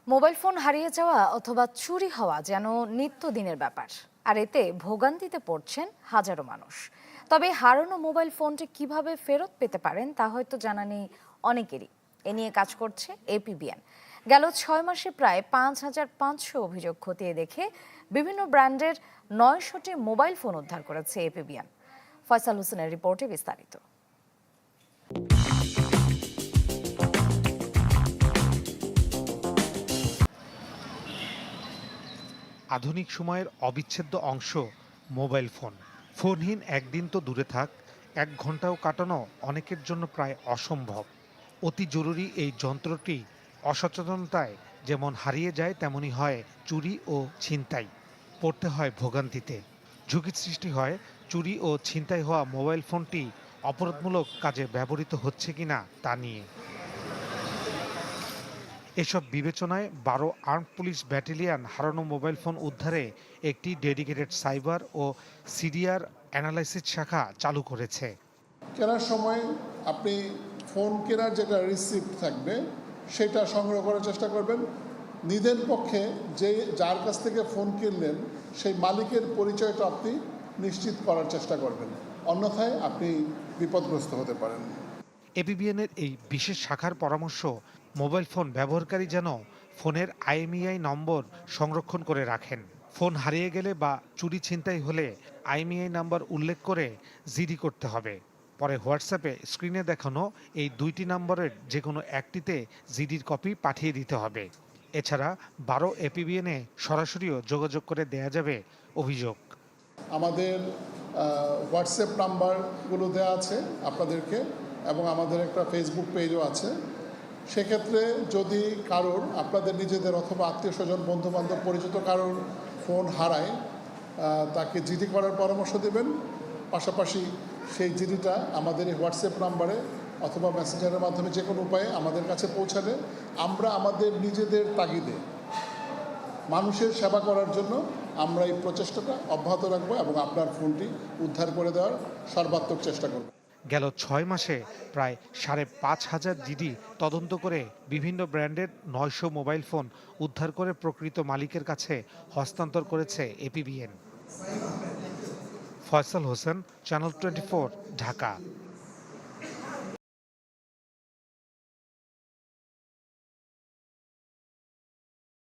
Mobile phone হারিয়ে যাওয়া অথবা চুরি হওয়া যেন নিত্যদিনের ব্যাপার, আর এতে ভোগান্তিতে পড়ছেন হাজারো মানুষ। তবে হারানো মোবাইল ফোনটি কিভাবে ফেরত পেতে পারেন তা হয়তো জানা নেই অনেকেরই। এ নিয়ে কাজ করছে এপিবিএন। গেল 6 মাসে প্রায় 5,500 অভিযোগ খতিয়ে দেখে বিভিন্ন ব্র্যান্ডের 900টি মোবাইল ফোন উদ্ধার করেছে এপিবিএন। ফয়সাল হোসেনের রিপোর্টে বিস্তারিত। আধুনিক সময়ের অবিচ্ছেদ্য অংশ মোবাইল ফোন। ফোনহীন একদিন তো দূরে থাক, 1 ঘন্টাও কাটানো অনেকের জন্য প্রায় অসম্ভব। অতি জরুরি এই যন্ত্রটি অসচেতনতায় যেমন হারিয়ে যায়, তেমনি হয় চুরি ও ছিনতাই। পড়তে হয় ভোগান্তিতে। ঝুঁকির সৃষ্টি হয় চুরি ও ছিনতাই হওয়া মোবাইল ফোনটি অপরাধমূলক কাজে ব্যবহৃত হচ্ছে কিনা তা নিয়ে। এসব বিবেচনায় 12 আর্মড পুলিশ ব্যাটালিয়ন হারানো মোবাইল ফোন উদ্ধারে একটি ডেডিকেটেড সাইবার ও সিডিআর অ্যানালাইসিস শাখা চালু করেছে। কেনার সময় আপনি ফোন কেনার যেটা রিসিপ্ট থাকবে সেটা সংগ্রহ করার চেষ্টা করবেন। নিজের পক্ষে যার কাছ থেকে ফোন কিনলেন সেই মালিকের পরিচয়টা আপনি নিশ্চিত করার চেষ্টা করবেন, অন্যথায় আপনি বিপদগ্রস্ত হতে পারেন। এপিবিএনের এই বিশেষ শাখার পরামর্শ, মোবাইল ফোন ব্যবহারকারী যেন ফোনের আইএমইআই নম্বর সংরক্ষণ করে রাখেন। ফোন হারিয়ে গেলে বা চুরি ছিনতাই হলে আইএমইআই নাম্বার উল্লেখ করে জিডি করতে হবে। পরে হোয়াটসঅ্যাপে স্ক্রিনে দেখানো এই 2টি নম্বরের যে কোনো একটিতে জিডির কপি পাঠিয়ে দিতে হবে। এছাড়া 12 এপিবিএনে সরাসরিও যোগাযোগ করে দেয়া যাবে অভিযোগ। আমাদের হোয়াটসঅ্যাপ নাম্বারগুলো দেওয়া আছে আপনাদেরকে, এবং আমাদের একটা ফেসবুক পেজও আছে। সেক্ষেত্রে যদি কারোর, আপনাদের নিজেদের অথবা আত্মীয় স্বজন, বন্ধুবান্ধব, পরিচিত কারোর ফোন হারায়, তাকে জিডি করার পরামর্শ দেবেন। পাশাপাশি সেই জিডিটা আমাদের এই হোয়াটসঅ্যাপ নাম্বারে অথবা মেসেঞ্জারের মাধ্যমে যে কোনো উপায়ে আমাদের কাছে পৌঁছালে আমরা আমাদের নিজেদের তাগিদে মানুষের সেবা করার জন্য আমরা এই প্রচেষ্টাটা অব্যাহত রাখবো এবং আপনার ফোনটি উদ্ধার করে দেওয়ার সর্বাত্মক চেষ্টা করব। গেল 6 মাসে প্রায় 5,500 জিডি তদন্ত করে বিভিন্ন ব্র্যান্ডের 900 মোবাইল ফোন উদ্ধার করে প্রকৃত মালিকের কাছে হস্তান্তর করেছে এপিবিএন। ফয়সাল হোসেন, চ্যানেল 24, ঢাকা।